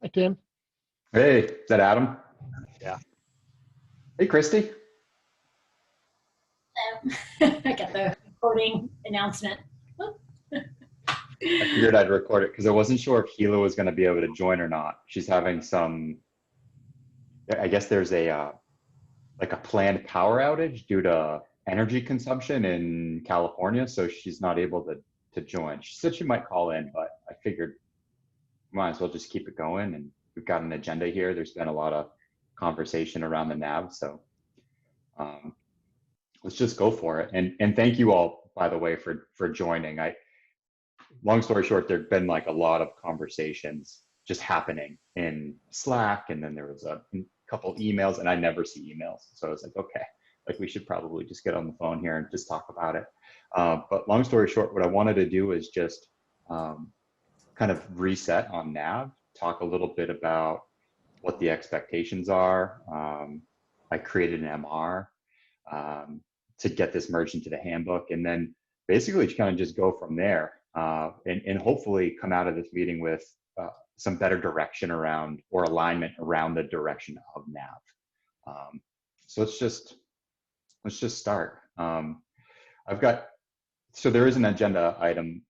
Hi, Tim. Hey, is that Adam? Yeah. Hey, Christy. I got the recording announcement. Whoop. I figured I'd record it because I wasn't sure if Hila was going to be able to join or not. She's having some, I guess there's a like a planned power outage due to energy consumption in California, so she's not able to join. She said she might call in, but I figured might as well just keep it going. And we've got an agenda here. There's been a lot of conversation around the nav, so um, let's just go for it. And thank you all, by the way, for joining. Long story short, there'd been like a lot of conversations just happening in Slack, and then there was a couple emails, and I never see emails, so I was like, okay, like we should probably just get on the phone here and just talk about it. But long story short, what I wanted to do is just kind of reset on nav, talk a little bit about what the expectations are. I created an MR to get this merged into the handbook, and then basically kind of just go from there, and hopefully come out of this meeting with some better direction around, or alignment around, the direction of nav. So let's just start. So there is an agenda item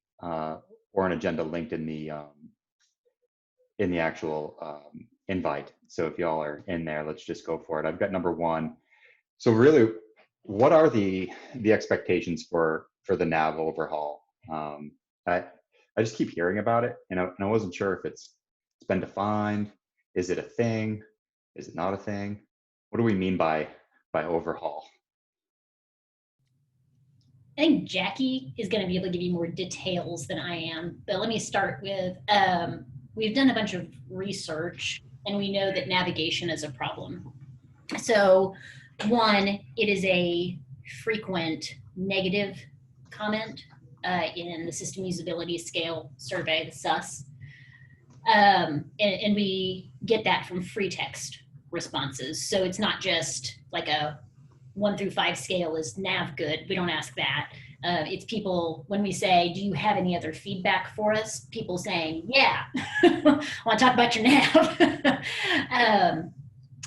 or an agenda linked in the actual invite. So if y'all are in there, let's just go for it. I've got number one. So really, what are the expectations for the nav overhaul? I just keep hearing about it, and I wasn't sure if it's been defined. Is it a thing? Is it not a thing? What do we mean by overhaul? I think Jackie is going to be able to give you more details than I am, but let me start with, we've done a bunch of research, and we know that navigation is a problem. So one, it is a frequent negative comment in the system usability scale survey, the SUS. And we get that from free text responses. So it's not just like a 1 through 5 scale is nav good. We don't ask that. It's people, when we say, do you have any other feedback for us? People saying, yeah, I want to talk about your nav.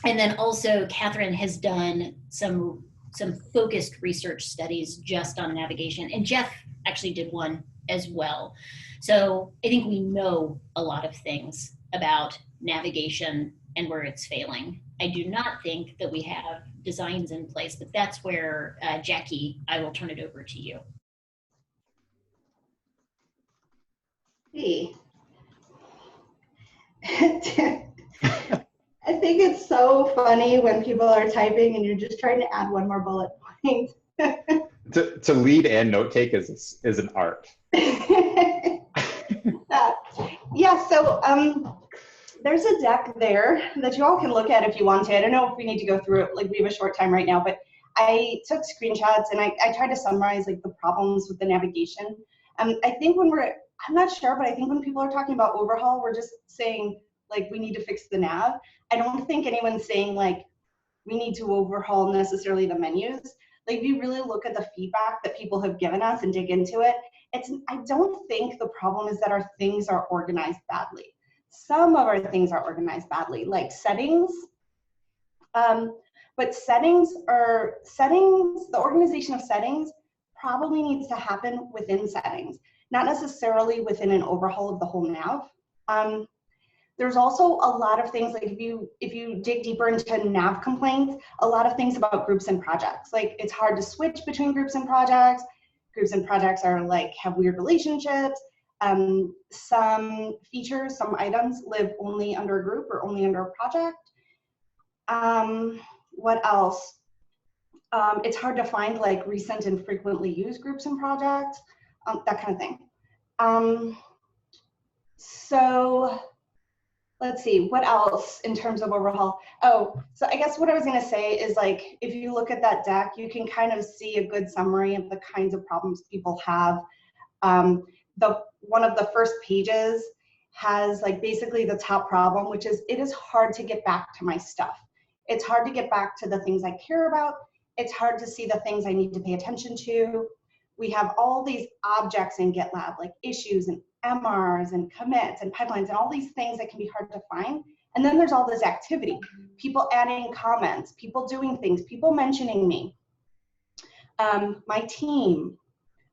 And then also Catherine has done some focused research studies just on navigation, and Jeff actually did one as well. So I think we know a lot of things about navigation and where it's failing. I do not think that we have designs in place, but that's where, Jackie, I will turn it over to you. Hey. I think it's so funny when people are typing and you're just trying to add one more bullet point. to lead and note take is an art. Yeah, so there's a deck there that you all can look at if you want to. I don't know if we need to go through it, like we have a short time right now, but I took screenshots and I tried to summarize like the problems with the navigation. I think I'm not sure, but I think when people are talking about overhaul, we're just saying like we need to fix the nav. I don't think anyone's saying like we need to overhaul necessarily the menus. Like if you really look at the feedback that people have given us and dig into it, I don't think the problem is that our things are organized badly. Some of our things are organized badly, like settings. But the organization of settings probably needs to happen within settings, not necessarily within an overhaul of the whole nav. There's also a lot of things, like if you dig deeper into nav complaints, a lot of things about groups and projects. Like it's hard to switch between groups and projects. Groups and projects are like, have weird relationships. Some features, some items live only under a group or only under a project. What else? It's hard to find like recent and frequently used groups and projects, that kind of thing. So let's see, what else in terms of overhaul? Oh, so I guess what I was gonna say is like, if you look at that deck, you can kind of see a good summary of the kinds of problems people have. One of the first pages has like basically the top problem, which is it is hard to get back to my stuff. It's hard to get back to the things I care about. It's hard to see the things I need to pay attention to. we have all these objects in GitLab, like issues and MRs and commits and pipelines and all these things that can be hard to find. And then there's all this activity, people adding comments, people doing things, people mentioning me, my team,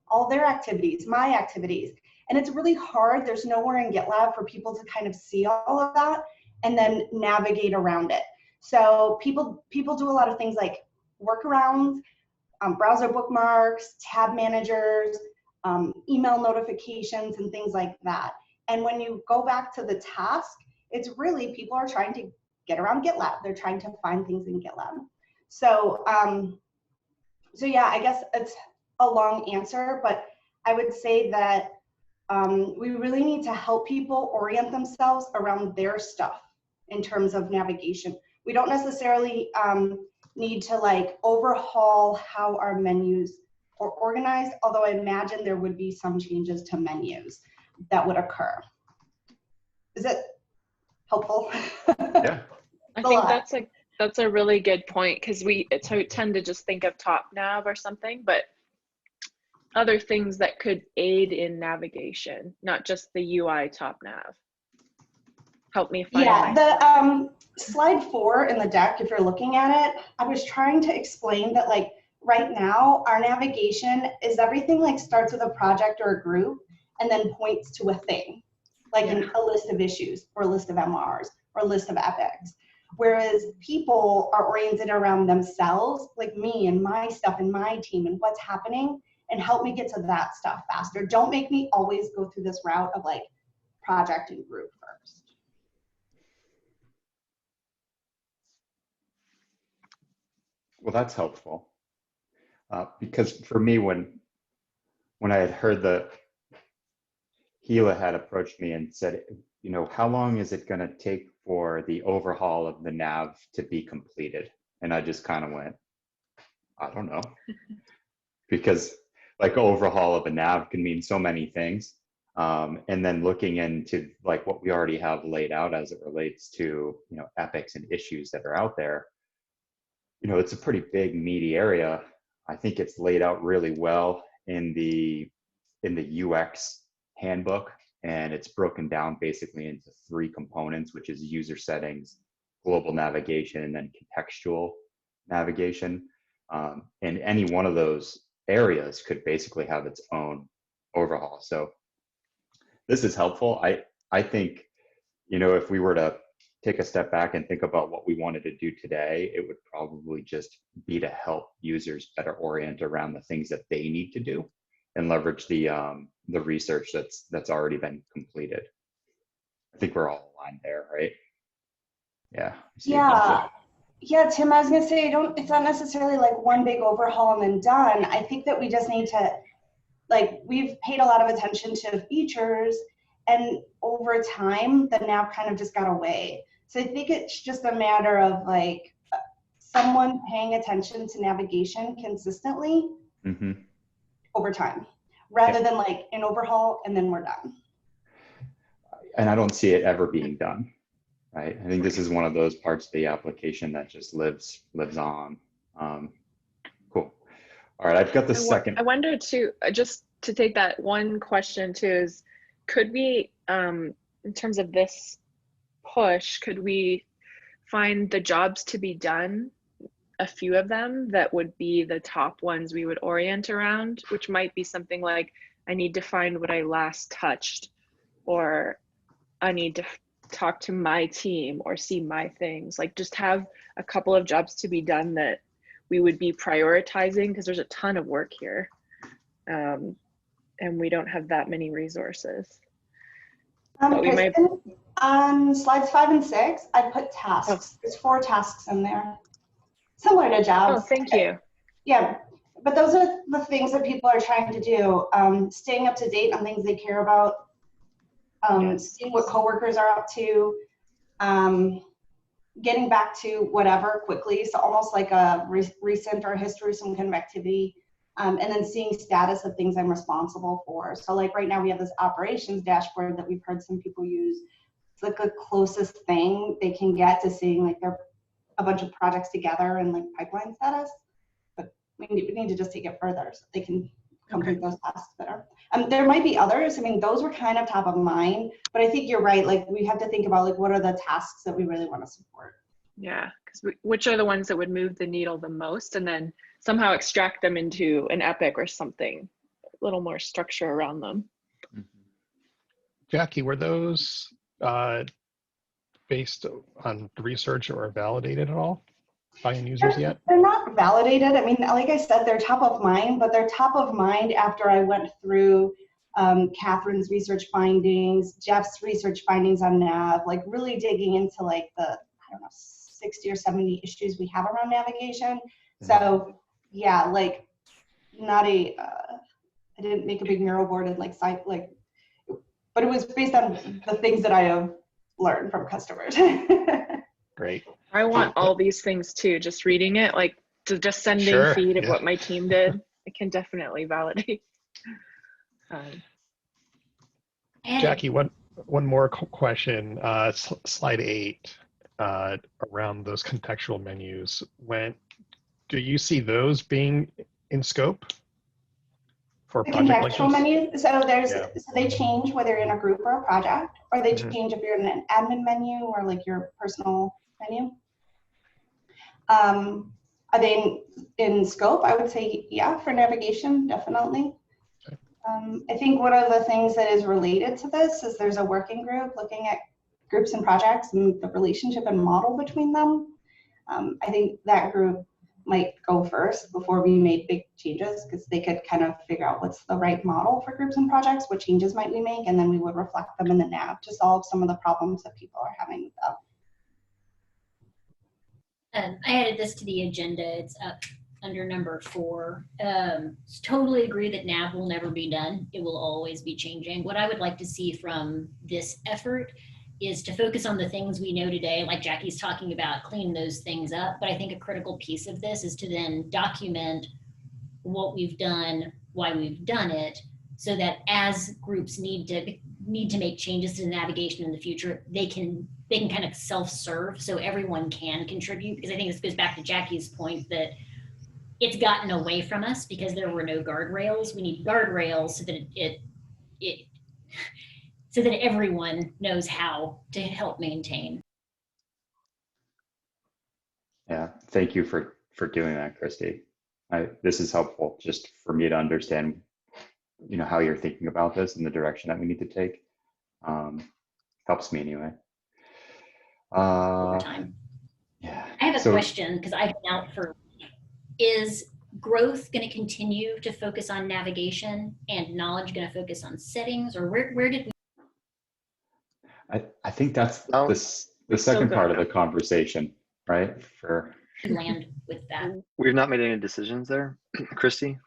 all their activities, my activities. And it's really hard. There's nowhere in GitLab for people to kind of see all of that and then navigate around it. So people do a lot of things like workarounds, browser bookmarks, tab managers, email notifications, and things like that. And when you go back to the task, it's really people are trying to get around GitLab. They're trying to find things in GitLab. So, so yeah, I guess it's a long answer, but I would say that we really need to help people orient themselves around their stuff in terms of navigation. We don't necessarily need to like overhaul how our menus are organized, although I imagine there would be some changes to menus that would occur. Is it helpful? Yeah. I think that's a really good point, because we tend to just think of top nav or something, but other things that could aid in navigation, not just the UI top nav. Help me find the slide 4 in the deck, if you're looking at it, I was trying to explain that like right now our navigation is everything like starts with a project or a group and then points to a thing, like a list of issues or a list of MRs or a list of epics. Whereas people are oriented around themselves, like me and my stuff and my team and what's happening, and help me get to that stuff faster. Don't make me always go through this route of like project and group first. Well, that's helpful. Because for me, when I had heard the Gila had approached me and said, you know, how long is it going to take for the overhaul of the nav to be completed? And I just kind of went, I don't know. Because like overhaul of a nav can mean so many things. And then looking into like what we already have laid out as it relates to, you know, epics and issues that are out there, you know, it's a pretty big meaty area. I think it's laid out really well in the UX handbook, and it's broken down basically into 3 components, which is user settings, global navigation, and then contextual navigation. And any one of those areas could basically have its own overhaul. So this is helpful. I think, you know, if we were to take a step back and think about what we wanted to do today, it would probably just be to help users better orient around the things that they need to do and leverage the research that's already been completed. I think we're all aligned there, right? Yeah. Yeah, Tim, I was gonna say, it's not necessarily like one big overhaul and then done. I think that we just need to, like, we've paid a lot of attention to features, and over time, the nav kind of just got away. So I think it's just a matter of like someone paying attention to navigation consistently over time, rather than like an overhaul and then we're done. And I don't see it ever being done, right? I think this is one of those parts of the application that just lives on. Cool. All right, I've got the second. I wonder too, just to take that one question too, is could we, in terms of this push, could we find the jobs to be done, a few of them that would be the top ones we would orient around, which might be something like, I need to find what I last touched, or I need to talk to my team or see my things. Like just have a couple of jobs to be done that we would be prioritizing, because there's a ton of work here. And we don't have that many resources. On slides 5 and 6, I put tasks. There's 4 tasks in there, similar to jobs. Oh, thank you. Yeah, but those are the things that people are trying to do. Staying up to date on things they care about, seeing what coworkers are up to, getting back to whatever quickly. So almost like a recent or history, some kind of activity. And then seeing status of things I'm responsible for. So like right now we have this operations dashboard that we've heard some people use. It's like the closest thing they can get to seeing like they're a bunch of projects together and like pipeline status. But we need to just take it further so they can complete those tasks better. There might be others. I mean, those were kind of top of mind, but I think you're right. Like we have to think about like what are the tasks that we really want to support. Yeah, because which are the ones that would move the needle the most, and then somehow extract them into an epic or something, a little more structure around them. Jackie, were those based on research or validated at all by end users yet? They're not validated. I mean, like I said, they're top of mind, but they're top of mind after I went through Catherine's research findings, Jeff's research findings on nav, like really digging into like the, I don't know, 60 or 70 issues we have around navigation. So yeah, like not a, I didn't make a big mural board and like site, like, but it was based on the things that I have learned from customers. Great. I want all these things too, just reading it, like just sending feed of what my team did. It can definitely validate. Jackie, one more question. Slide 8, around those contextual menus. Do you see those being in scope for a The project like contextual this? menu, so so they change whether you're in a group or a project, or they change if you're in an admin menu or like your personal menu. Are they in scope? I would say yeah, for navigation, definitely. Okay. I think one of the things that is related to this is there's a working group looking at groups and projects and the relationship and model between them. I think that group might go first before we made big changes, because they could kind of figure out what's the right model for groups and projects, what changes might we make, and then we would reflect them in the nav to solve some of the problems that people are having with them. I added this to the agenda. It's up under number 4. Totally agree that nav will never be done. It will always be changing. What I would like to see from this effort is to focus on the things we know today, like Jackie's talking about, clean those things up. But I think a critical piece of this is to then document what we've done, why we've done it, so that as groups need to make changes to navigation in the future, they can kind of self-serve, so everyone can contribute. Because I think this goes back to Jackie's point that it's gotten away from us because there were no guardrails. We need guardrails so that so that everyone knows how to help maintain. Yeah, thank you for doing that, Christy. This is helpful just for me to understand, how you're thinking about this and the direction that we need to take. Helps me anyway. Over time. Yeah. I have a question, because I've been out for, is growth going to continue to focus on navigation and knowledge going to focus on settings, or where did we? I think that's the second part of the conversation, right? For land with that. We've not made any decisions there, Christy.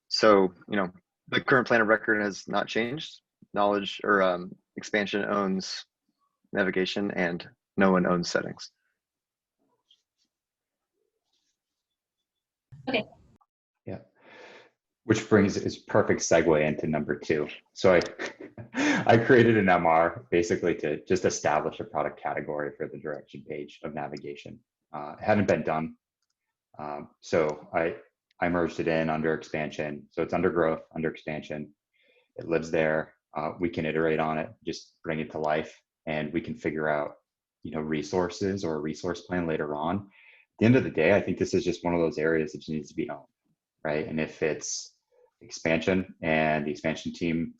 So, the current plan of record has not changed. Knowledge or expansion owns navigation, and no one owns settings. Okay. Yeah. Which is perfect segue into number 2. So I created an MR basically to just establish a product category for the direction page of navigation. It hadn't been done. So I merged it in under expansion. So it's under growth, under expansion. It lives there. We can iterate on it, just bring it to life, and we can figure out, resources or a resource plan later on. At the end of the day, I think this is just one of those areas that needs to be owned, right? And if it's expansion and the expansion team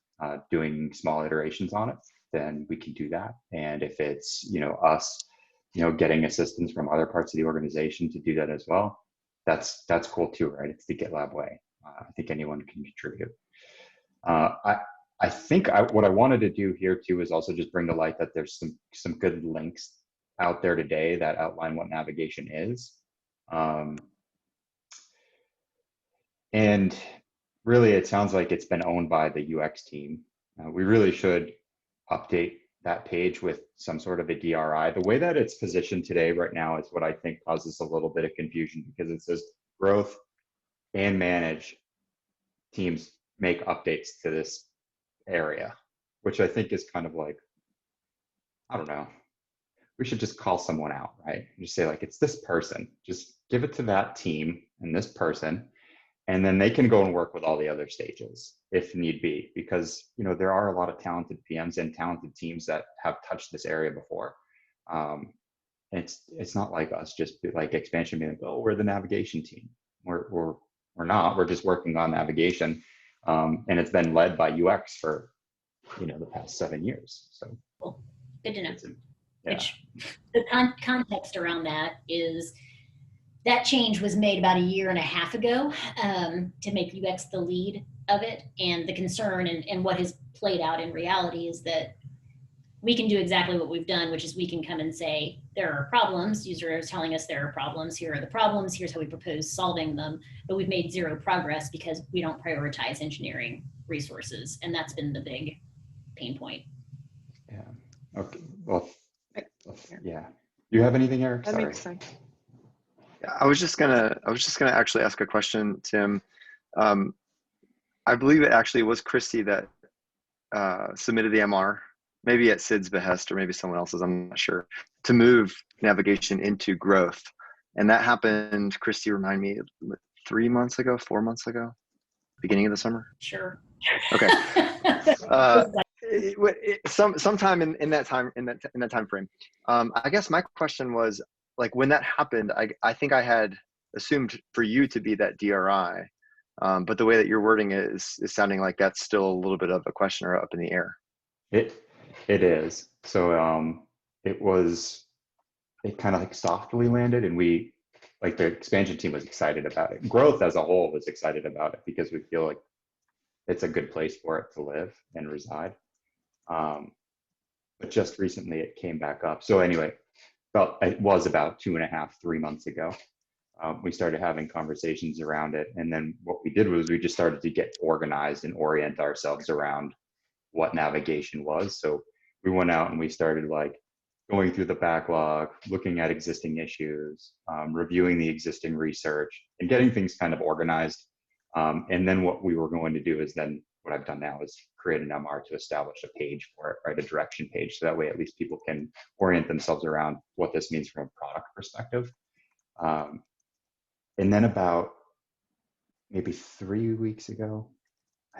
doing small iterations on it, then we can do that. And if it's, us, getting assistance from other parts of the organization to do that as well, that's cool too, right? It's the GitLab way. I think anyone can contribute. I think what I wanted to do here too is also just bring to light that there's some good links out there today that outline what navigation is. And really, it sounds like it's been owned by the UX team. We really should update that page with some sort of a DRI. The way that it's positioned today right now is what I think causes a little bit of confusion, because it says growth and manage teams make updates to this area, which I think is kind of like, I don't know, we should just call someone out, right? Just say like, it's this person, just give it to that team and this person, And then they can go and work with all the other stages if need be, because there are a lot of talented PMs and talented teams that have touched this area before. It's not like us just like expansion being like, oh, we're the navigation team. We're not. We're just working on navigation, and it's been led by UX for the past 7 years. So Cool. Good to know. Yeah. Which the context around that is that change was made about 1.5 years ago to make UX the lead of it. And the concern and what has played out in reality is that we can do exactly what we've done, which is we can come and say, there are problems. User is telling us there are problems. Here are the problems. Here's how we propose solving them. But we've made zero progress because we don't prioritize engineering resources. And that's been the big pain point. Yeah. Okay. Well, yeah. You have anything, Eric? That Sorry. makes sense. I was just gonna actually ask a question, Tim. I believe it actually was Christy that submitted the MR, maybe at Sid's behest or maybe someone else's, I'm not sure, to move navigation into growth. And that happened, Christy, remind me, 3 months ago, 4 months ago, beginning of the summer? Sure. Okay. Sometime in that time frame. I guess my question was, like, when that happened, I think I had assumed for you to be that DRI, but the way that you're wording it is sounding like that's still a little bit of a question or up in the air. It is. So it kind of like softly landed, and we, like, the expansion team was excited about it. Growth as a whole was excited about it because we feel like it's a good place for it to live and reside. But just recently it came back up. So anyway, it was about 2.5, 3 months ago. We started having conversations around it. And then what we did was we just started to get organized and orient ourselves around what navigation was. So we went out and we started like going through the backlog, looking at existing issues, reviewing the existing research, and getting things kind of organized. And then what we were going to do is then what I've done now is create an MR to establish a page for it, right? A direction page. So that way, at least people can orient themselves around what this means from a product perspective. And then about maybe 3 weeks ago,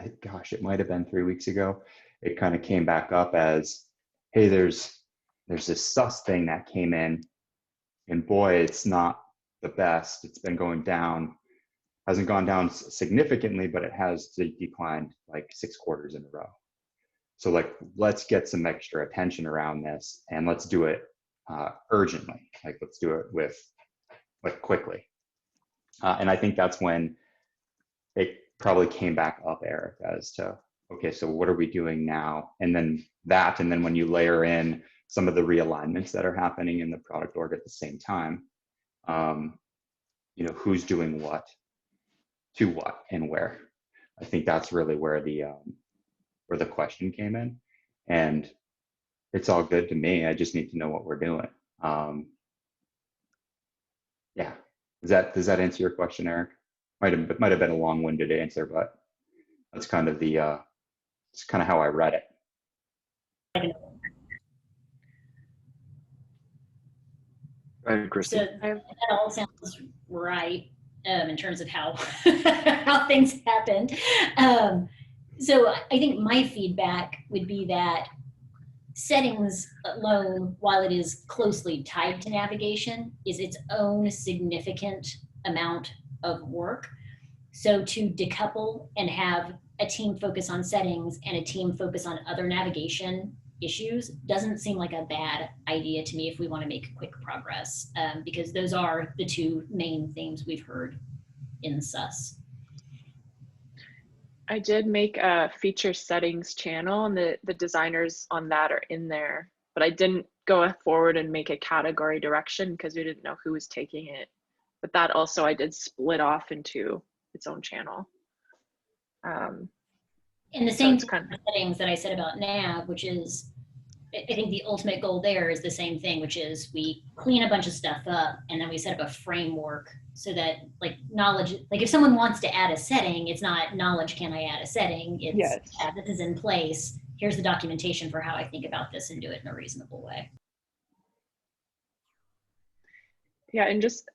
it might have been 3 weeks ago, it kind of came back up as, hey, there's this sus thing that came in, and boy, it's not the best. It's been going down. Hasn't gone down significantly, but it has declined like 6 quarters in a row. So like, let's get some extra attention around this, and let's do it urgently. Like, let's do it with quickly. And I think that's when it probably came back up, Eric, as to, okay, so what are we doing now? And then when you layer in some of the realignments that are happening in the product org at the same time, who's doing what, to what, and where. I think that's really where the question came in. And it's all good to me. I just need to know what we're doing. Yeah. Does that answer your question, Eric? Might have been a long-winded answer, but that's kind of it's kind of how I read it. Go ahead, Christy. So that all sounds right in terms of how how things happened. So I think my feedback would be that settings alone, while it is closely tied to navigation, is its own significant amount of work. So to decouple and have a team focus on settings and a team focus on other navigation issues doesn't seem like a bad idea to me if we want to make quick progress, because those are the two main themes we've heard in SUS. I did make a feature settings channel, and the designers on that are in there, but I didn't go forward and make a category direction because we didn't know who was taking it. But that also I did split off into its own channel. And the same settings that I said about nav, which is, I think the ultimate goal there is the same thing, which is we clean a bunch of stuff up and then we set up a framework so that, like, knowledge, like if someone wants to add a setting, it's not knowledge, can I add a setting? It's, yes. Yeah, this is in place. Here's the documentation for how I think about this and do it in a reasonable way. Yeah, and just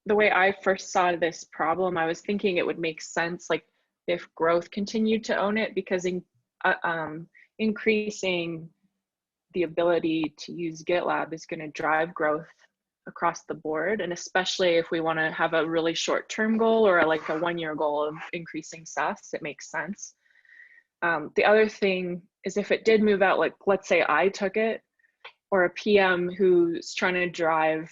the way I first saw this problem, I was thinking it would make sense, like if growth continued to own it, because increasing the ability to use GitLab is going to drive growth across the board. And especially if we want to have a really short-term goal or like a 1-year goal of increasing SaaS, it makes sense. The other thing is if it did move out, like let's say I took it, or a PM who's trying to drive,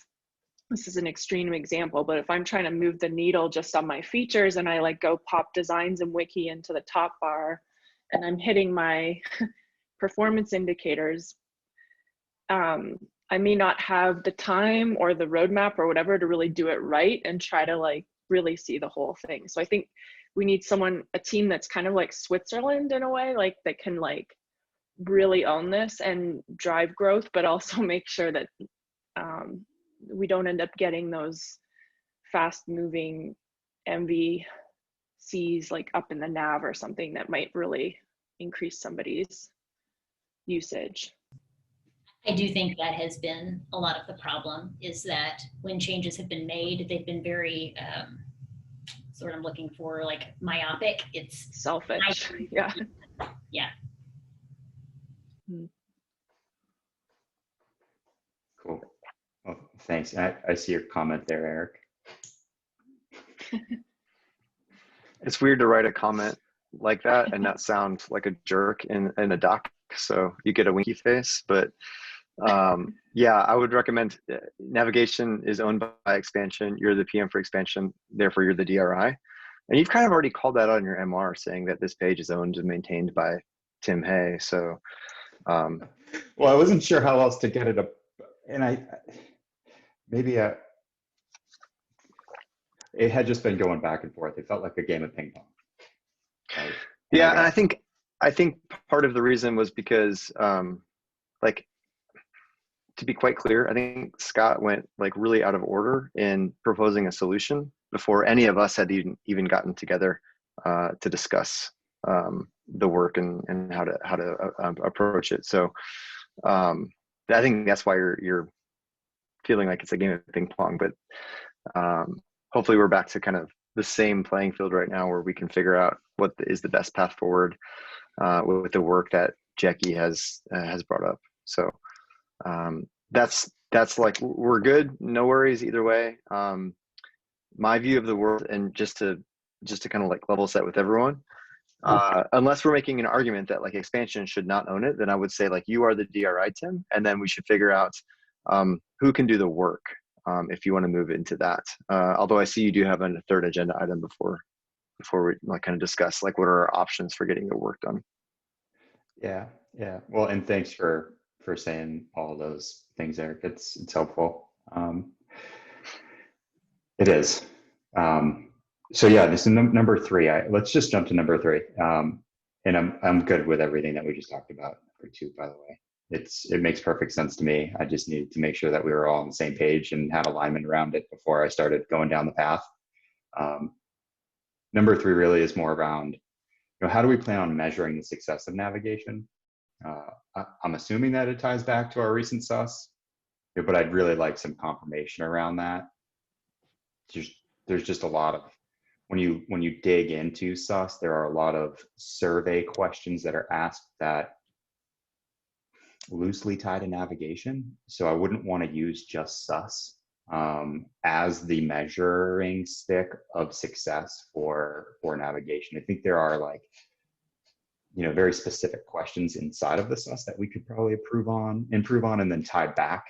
this is an extreme example, but if I'm trying to move the needle just on my features and I like go pop designs and wiki into the top bar and I'm hitting my performance indicators, I may not have the time or the roadmap or whatever to really do it right and try to like really see the whole thing. So I think we need someone, a team that's kind of like Switzerland in a way, like that can like really own this and drive growth, but also make sure that we don't end up getting those fast moving MVCs like up in the nav or something that might really increase somebody's usage. I do think that has been a lot of the problem, is that when changes have been made, they've been very, sort of looking for like myopic. It's selfish. Yeah. Yeah. Cool. Well, thanks. I see your comment there, Eric. It's weird to write a comment like that and not sound like a jerk in a doc. So you get a winky face, but yeah, I would recommend navigation is owned by expansion. You're the PM for expansion, therefore you're the DRI. And you've kind of already called that out in your MR, saying that this page is owned and maintained by Tim Hay. So, well, I wasn't sure how else to get it up, and maybe it had just been going back and forth. It felt like a game of ping pong. Right? Yeah, and I think part of the reason was because, like, to be quite clear, I think Scott went like really out of order in proposing a solution before any of us had even gotten together to discuss the work and how to approach it. So I think that's why you're feeling like it's a game of ping pong. But hopefully we're back to kind of the same playing field right now, where we can figure out what is the best path forward with the work that Jackie has brought up. So that's like, we're good, no worries either way. My view of the world, and just to kind of like level set with everyone, unless we're making an argument that like expansion should not own it, then I would say like you are the DRI, Tim, and then we should figure out who can do the work if you want to move into that. Although I see you do have a third agenda item before we like kind of discuss like what are our options for getting the work done. Yeah. Well, and thanks for saying all those things, Eric. It's helpful. It is. So yeah, this is number 3. Let's just jump to number 3. And I'm good with everything that we just talked about. Number 2, by the way, it makes perfect sense to me. I just needed to make sure that we were all on the same page and had alignment around it before I started going down the path. Number 3 really is more around, how do we plan on measuring the success of navigation? I'm assuming that it ties back to our recent SUS, but I'd really like some confirmation around that. There's just a lot of, when you dig into SUS, there are a lot of survey questions that are asked that loosely tie to navigation. So I wouldn't want to use just SUS as the measuring stick of success for navigation. I think there are like, very specific questions inside of the SUS that we could probably improve on, and then tie back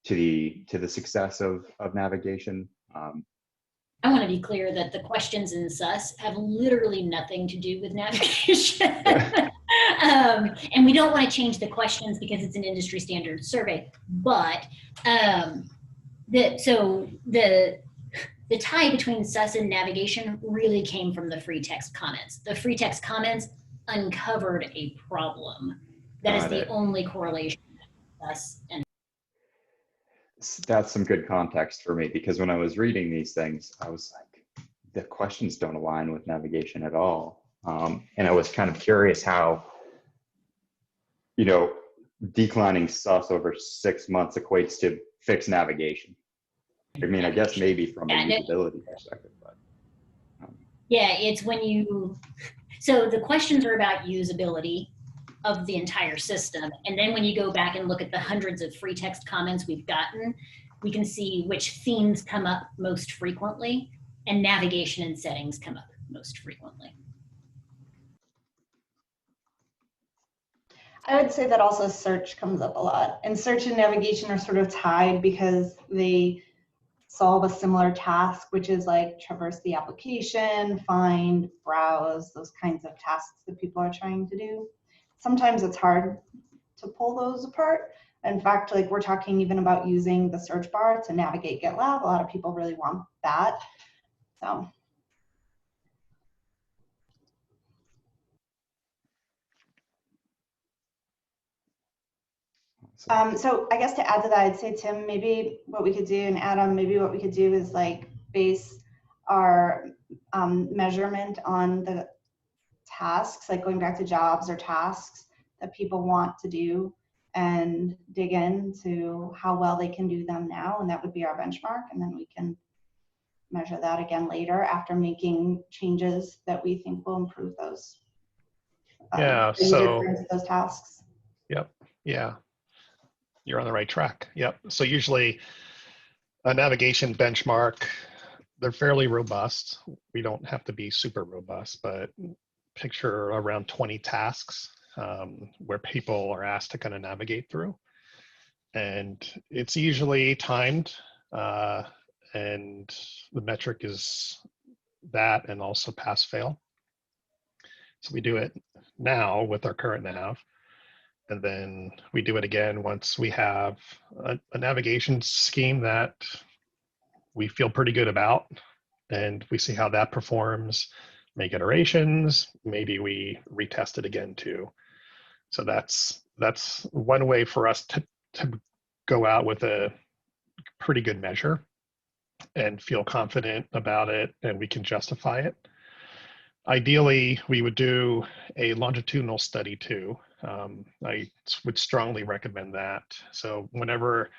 to the success of navigation. I want to be clear that the questions in SUS have literally nothing to do with navigation. And we don't want to change the questions because it's an industry standard survey. But the tie between SUS and navigation really came from the free text comments. The free text comments uncovered a problem. That is the only correlation between SUS and. That's some good context for me, because when I was reading these things, I was like, the questions don't align with navigation at all. And I was kind of curious how, declining SUS over 6 months equates to fixed navigation. I mean, I guess maybe from a Yeah, no, usability perspective, but yeah, it's when you, so the questions are about usability of the entire system. And then when you go back and look at the hundreds of free text comments we've gotten, we can see which themes come up most frequently, and navigation and settings come up most frequently. I would say that also search comes up a lot. And search and navigation are sort of tied because they solve a similar task, which is like traverse the application, find, browse, those kinds of tasks that people are trying to do. Sometimes it's hard to pull those apart. In fact, like we're talking even about using the search bar to navigate GitLab. A lot of people really want that. So. So I guess to add to that, I'd say, Tim, maybe what we could do, and Adam, maybe what we could do is like base our measurement on the tasks, like going back to jobs or tasks that people want to do, and dig into how well they can do them now. And that would be our benchmark. And then we can measure that again later after making changes that we think will improve those. Yeah, the user experience of those tasks. Yep. Yeah. You're on the right track. Yep. So usually a navigation benchmark, they're fairly robust. We don't have to be super robust, but picture around 20 tasks where people are asked to kind of navigate through. And it's usually timed, and the metric is that and also pass fail. So we do it now with our current nav. And then we do it again once we have a navigation scheme that we feel pretty good about, and we see how that performs, make iterations, maybe we retest it again too. So that's one way for us to go out with a pretty good measure and feel confident about it, and we can justify it. Ideally, we would do a longitudinal study too. I would strongly recommend that. So whenever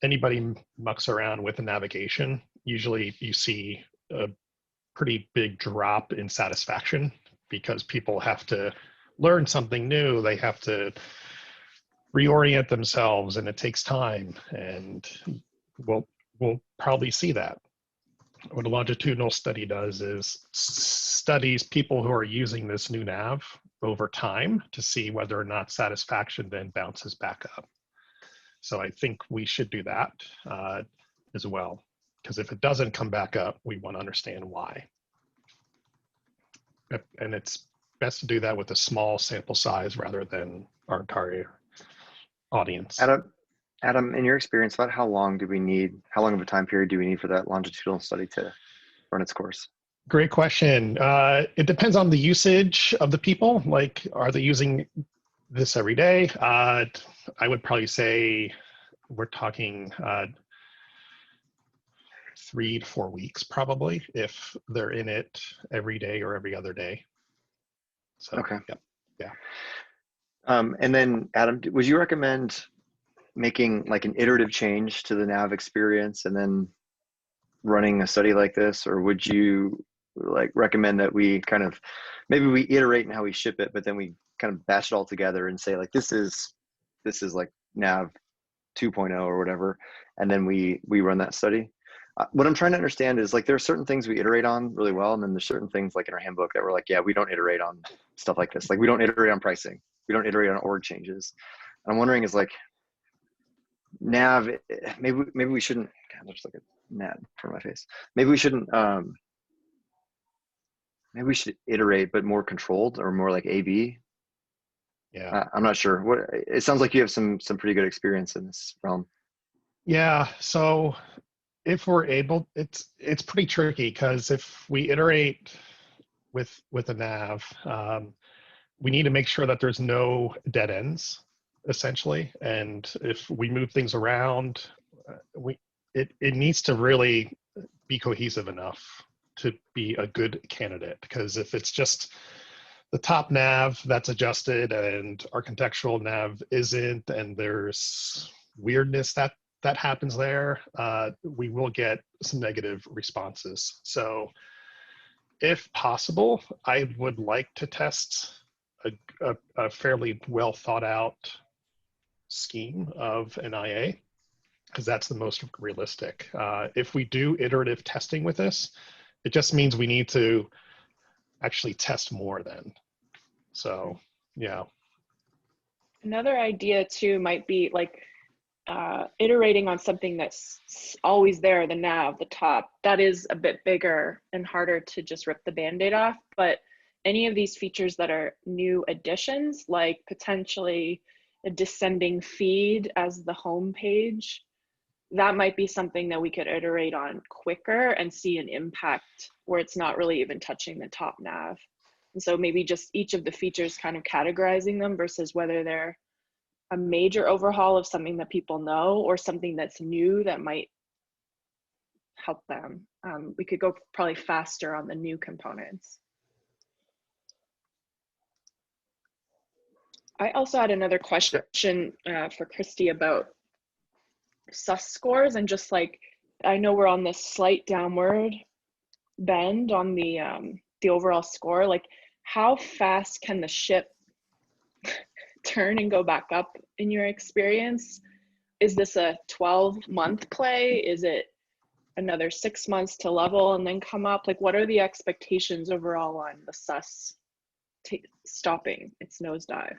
anybody mucks around with the navigation, usually you see a pretty big drop in satisfaction because people have to learn something new. They have to reorient themselves, and it takes time. And we'll probably see that. What a longitudinal study does is studies people who are using this new nav over time to see whether or not satisfaction then bounces back up. So I think we should do that as well, because if it doesn't come back up, we want to understand why. And it's best to do that with a small sample size rather than our entire audience. Adam, in your experience, about how long do we need, how long of a time period do we need for that longitudinal study to run its course? Great question. It depends on the usage of the people. Like, are they using this every day? I would probably say we're talking 3 to 4 weeks, probably, if they're in it every day or every other day. So, okay. Yeah. And then, Adam, would you recommend making like an iterative change to the nav experience and then running a study like this, or would you like recommend that we kind of maybe we iterate in how we ship it, but then we kind of batch it all together and say like this is like nav 2.0 or whatever, and then we run that study? What I'm trying to understand is like there are certain things we iterate on really well, and then there's certain things like in our handbook that we're like, yeah, we don't iterate on stuff like this. Like we don't iterate on pricing, we don't iterate on org changes. And I'm wondering is like nav, maybe we shouldn't. God, looks like a gnat for my face. Maybe we shouldn't. Maybe we should iterate, but more controlled or more like A/B. Yeah. I'm not sure. What it sounds like you have some pretty good experience in this realm. Yeah. So if we're able, it's pretty tricky because if we iterate with a nav, we need to make sure that there's no dead ends, essentially. And if we move things around, it needs to really be cohesive enough to be a good candidate. Because if it's just the top nav that's adjusted and our contextual nav isn't, and there's weirdness that that happens there, we will get some negative responses. So if possible, I would like to test a fairly well thought out scheme of an IA, because that's the most realistic. If we do iterative testing with this, it just means we need to actually test more then. So, yeah. Another idea too might be like iterating on something that's always there, the nav, the top. That is a bit bigger and harder to just rip the Band-Aid off. But any of these features that are new additions, like potentially a descending feed as the home page, that might be something that we could iterate on quicker and see an impact where it's not really even touching the top nav. And so maybe just each of the features kind of categorizing them versus whether they're a major overhaul of something that people know or something that's new that might help them. We could go probably faster on the new components. I also had another question for Christy about sus scores, and just like, I know we're on this slight downward bend on the overall score. Like, how fast can the ship turn and go back up in your experience? Is this a 12-month play? Is it another 6 months to level and then come up? Like, what are the expectations overall on the sus stopping its nosedive?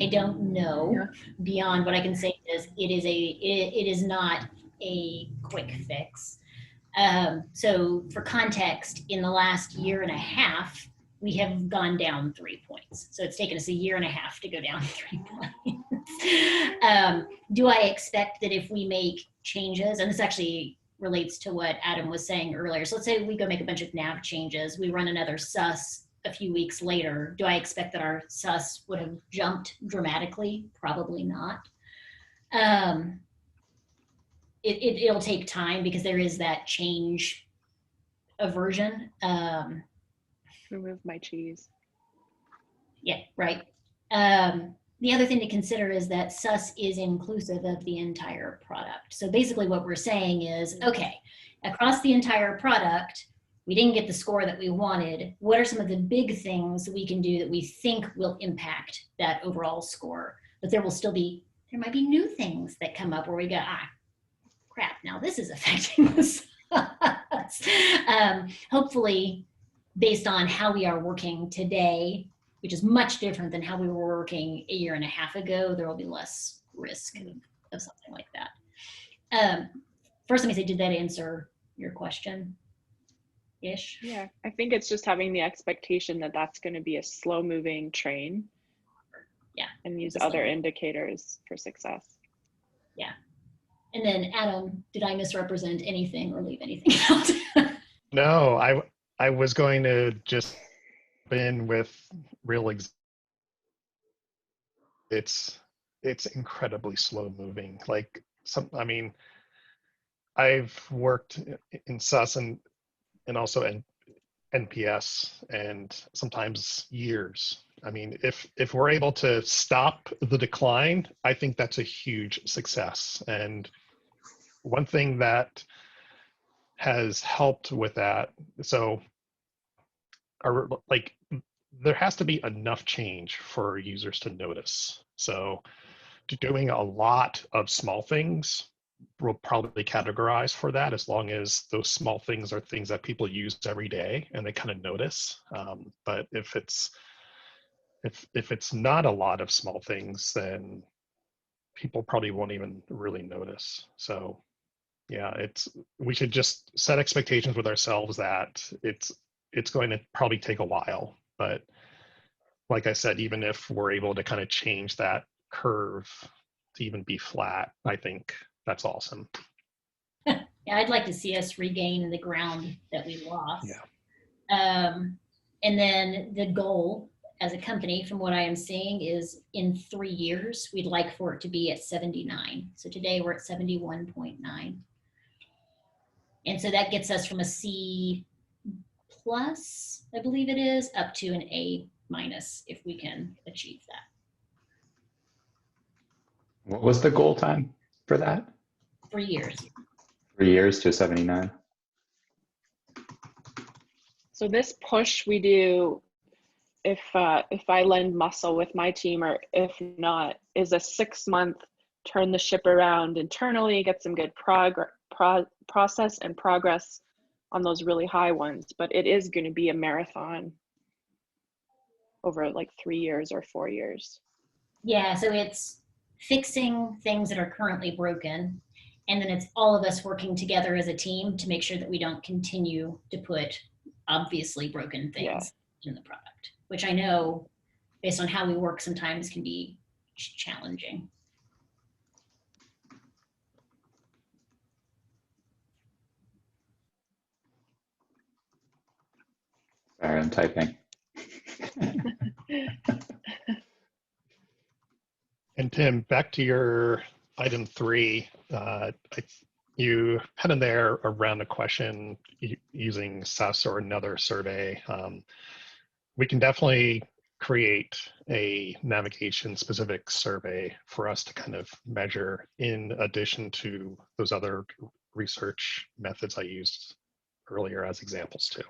I don't know. Beyond what I can say is it is not a quick fix. So for context, in the last year and a half, we have gone down 3 points. So it's taken us a year and a half to go down 3 points. Do I expect that if we make changes, and this actually relates to what Adam was saying earlier. So let's say we go make a bunch of nav changes, we run another sus a few weeks later. Do I expect that our sus would have jumped dramatically? Probably not. It'll take time because there is that change aversion. Remove my cheese. Yeah, right. The other thing to consider is that sus is inclusive of the entire product. So basically what we're saying is, okay, across the entire product, we didn't get the score that we wanted. What are some of the big things we can do that we think will impact that overall score? But there might be new things that come up where we go, crap, now this is affecting the sus. Hopefully, based on how we are working today, which is much different than how we were working a year and a half ago, there will be less risk of something like that. First, let me say, did that answer your question? Ish? Yeah, I think it's just having the expectation that that's going to be a slow moving train. Yeah. And use other indicators for success. Yeah. And then Adam, did I misrepresent anything or leave anything out? No, I was going to just in with real it's incredibly slow moving. Like I've worked in sus and also in NPS and sometimes years. I mean, if we're able to stop the decline, I think that's a huge success. And one thing that has helped with that, so there has to be enough change for users to notice. So doing a lot of small things will probably categorize for that, as long as those small things are things that people use every day and they kind of notice. But if it's not a lot of small things, then people probably won't even really notice. So yeah, we should just set expectations with ourselves that it's going to probably take a while. But like I said, even if we're able to kind of change that curve to even be flat, I think that's awesome. Yeah, I'd like to see us regain the ground that we lost. Yeah. And then the goal as a company, from what I am seeing, is in 3 years, we'd like for it to be at 79. So today we're at 71.9. And so that gets us from a C+, I believe it is, up to an A- if we can achieve that. What was the goal time for that? 3 years. 3 years to 79. So this push we do if I lend muscle with my team, or if not, is a 6-month turn the ship around internally, get some good process and progress on those really high ones. But it is going to be a marathon over like 3 years or 4 years. Yeah, so it's fixing things that are currently broken, and then it's all of us working together as a team to make sure that we don't continue to put obviously broken things in the product, which I know based on how we work sometimes can be challenging. Sorry, I'm typing. And Tim, back to your item 3, you had in there around a question using SAS or another survey. We can definitely create a navigation specific survey for us to kind of measure in addition to those other research methods I used earlier as examples too.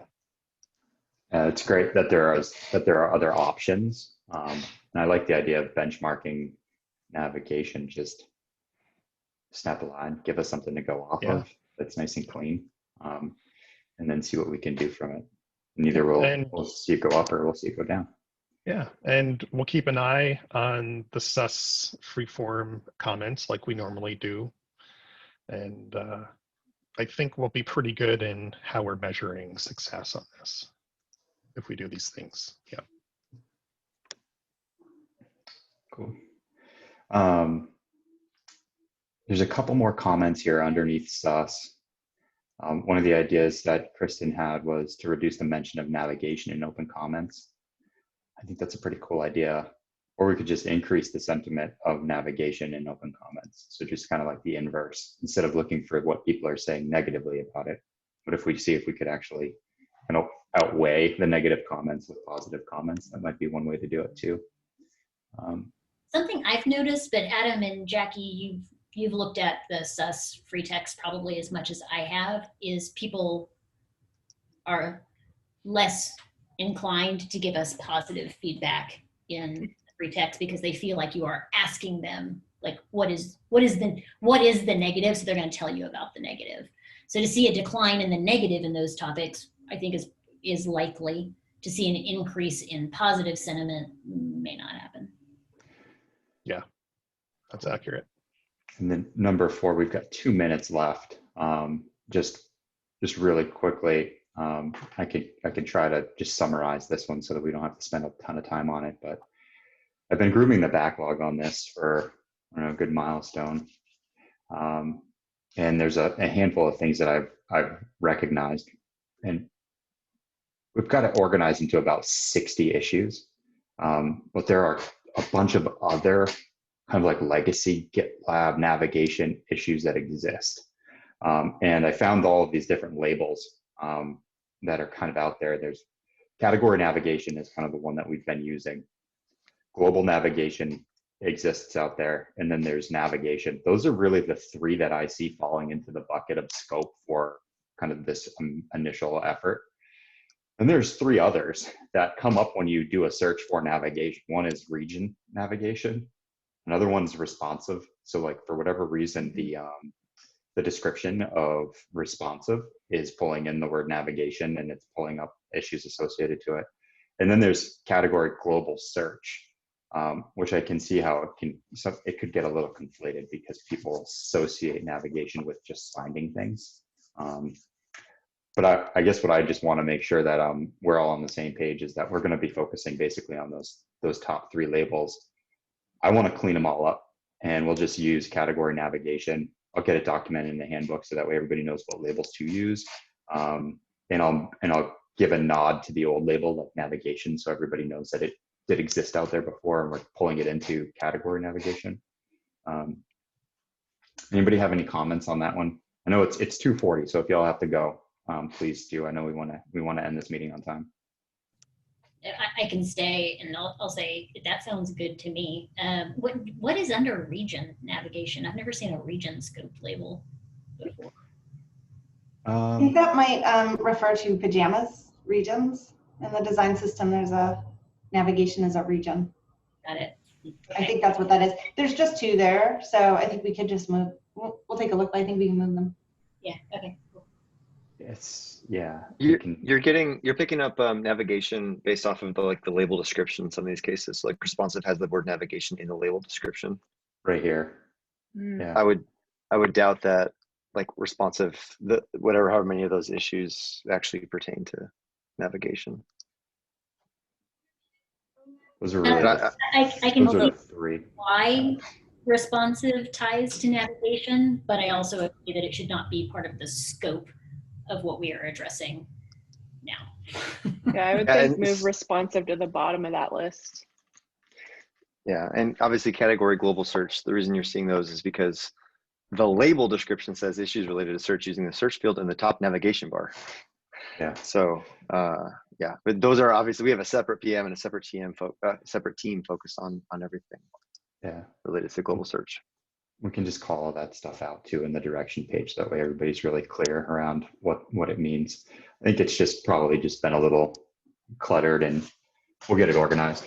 It's great that there are other options. And I like the idea of benchmarking navigation. Just snap a line, give us something to go off of that's nice and clean, and then see what we can do from it. And either we'll see it go up or we'll see it go down. Yeah, and we'll keep an eye on the SAS freeform comments like we normally do. And I think we'll be pretty good in how we're measuring success on this if we do these things. Yeah. Cool. There's a couple more comments here underneath SAS. One of the ideas that Kristen had was to reduce the mention of navigation in open comments. I think that's a pretty cool idea. Or we could just increase the sentiment of navigation in open comments. So just kind of like the inverse, instead of looking for what people are saying negatively about it. But if we see if we could actually kind of outweigh the negative comments with positive comments, that might be one way to do it too. Something I've noticed, but Adam and Jackie, you've looked at the SAS free text probably as much as I have, is people are less inclined to give us positive feedback in free text because they feel like you are asking them like what is the negative, so they're going to tell you about the negative. So to see a decline in the negative in those topics, I think is likely. To see an increase in positive sentiment may not happen. Yeah, that's accurate. And then number 4, we've got 2 minutes left. Just really quickly, I could try to just summarize this one so that we don't have to spend a ton of time on it. But I've been grooming the backlog on this for a good milestone, and there's a handful of things that I've recognized, and we've got it organized into about 60 issues. But there are a bunch of other kind of like legacy GitLab navigation issues that exist. And I found all of these different labels that are kind of out there. There's category navigation is kind of the one that we've been using. Global navigation exists out there. And then there's navigation. Those are really the 3 that I see falling into the bucket of scope for kind of this initial effort. And there's 3 others that come up when you do a search for navigation. One is region navigation. Another one's responsive. So like for whatever reason, the description of responsive is pulling in the word navigation and it's pulling up issues associated to it. And then there's category global search, which I can see how it could get a little conflated because people associate navigation with just finding things. But I guess what I just want to make sure that we're all on the same page is that we're going to be focusing basically on those top 3 labels. I want to clean them all up, and we'll just use category navigation. I'll get it documented in the handbook so that way everybody knows what labels to use. And I'll give a nod to the old label like navigation so everybody knows that it did exist out there before and we're pulling it into category navigation. Anybody have any comments on that one? I know it's 2:40, so if y'all have to go, please do. I know we want to end this meeting on time. I can stay and I'll say that sounds good to me. What is under region navigation? I've never seen a region scope label before. I think that might refer to pajamas regions. In the design system, there's a navigation as a region. Got it. I think that's what that is. There's just 2 there, so I think we could just move. We'll take a look, but I think we can move them. Yeah. Okay. Cool. It's, yeah. You're picking up navigation based off of the label description in some of these cases. Like responsive has the word navigation in the label description. Right here. Mm. Yeah. I would doubt that like responsive, however many of those issues actually pertain to navigation. Those are really, I can those are see the 3. why responsive ties to navigation, but I also agree that it should not be part of the scope of what we are addressing now. Yeah, I would Yeah, think and move responsive to the bottom of that list. Yeah, and obviously category global search, the reason you're seeing those is because the label description says issues related to search using the search field in the top navigation bar. Yeah. So yeah, but those are obviously, we have a separate PM and a separate team focused on everything Yeah. related to global search. We can just call all that stuff out too in the direction page. That way everybody's really clear around what it means. I think it's just probably just been a little cluttered, and we'll get it organized.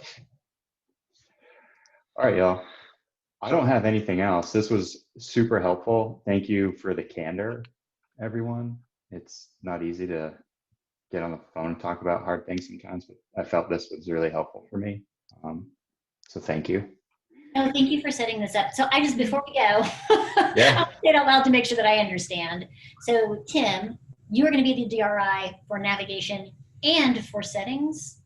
All right, y'all. I don't have anything else. This was super helpful. Thank you for the candor, everyone. It's not easy to get on the phone and talk about hard things sometimes, but I felt this was really helpful for me. So thank you. No, thank you for setting this up. So I just, before we go, Yeah. I'll say it out loud to make sure that I understand. So Tim, you are going to be the DRI for navigation and for settings,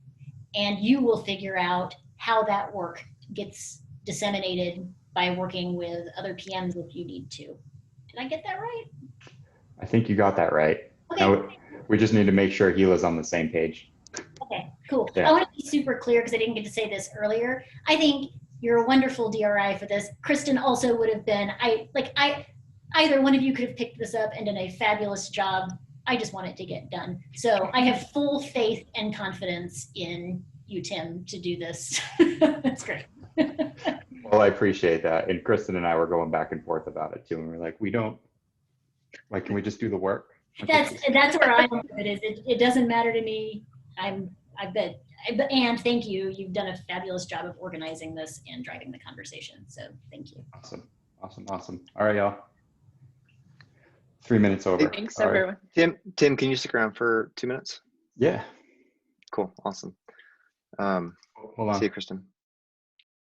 and you will figure out how that work gets disseminated by working with other PMs if you need to. Did I get that right? I think you got that right. Okay. Now, we just need to make sure Gila's on the same page. Okay, cool. Yeah. I want to be super clear because I didn't get to say this earlier. I think you're a wonderful DRI for this. Kristen also would have been, either one of you could have picked this up and done a fabulous job. I just want it to get done. So I have full faith and confidence in you, Tim, to do this. That's great. Well, I appreciate that. And Kristen and I were going back and forth about it too. And we're like, can we just do the work? That's where I'm with it. It doesn't matter to me. And thank you. You've done a fabulous job of organizing this and driving the conversation. So thank you. Awesome. All right, y'all. 3 minutes over. Thanks, All right. everyone. Tim, can you stick around for 2 minutes? Yeah. Cool, awesome. Hold on. See you, Kristen.